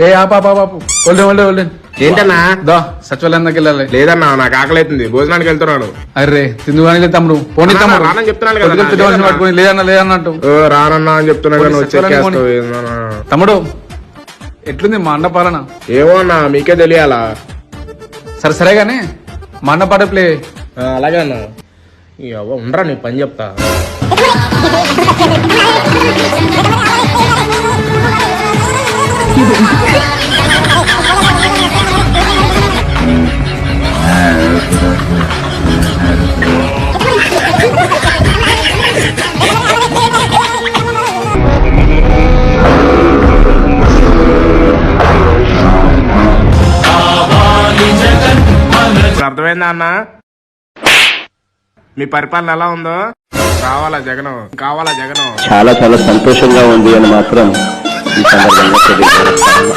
ఏ ఆపాపాపు ఒళ్ళే ఏంటన్నా? దా సచివాలయం దగ్గర వెళ్ళాలి. లేదన్నా నాకు ఆకలి అవుతుంది, భోజనానికి వెళ్తున్నాను. అర్రే తిందు కానీ లేదు తమ్ముడు పోనీ అన్నా, తమ్ముడు రానని చెప్తున్నాను కదా. పొద్దున్న తినవలసిన పట్టుకొని లేదన్నట్టు రానన్నా అని చెప్తున్నా కానీ పోనీ, వచ్చేస్తావు. తమ్ముడు ఎట్లుంది మా అన్న పాలన? ఏమో అన్నా మీకే తెలియాలా. సరే గానీ మా అన్న పాట ప్లే. అలాగే అన్నా. ఉండరా నీ పని చెప్తా. అర్థమైందా అన్న? మీ పరిపాలన ఎలా ఉందో? కావాలా జగన్? కావాలా జగన్? చాలా సంతోషంగా ఉంది అని మాత్రం ఈ సందర్భంగా తెలియజేస్తాను.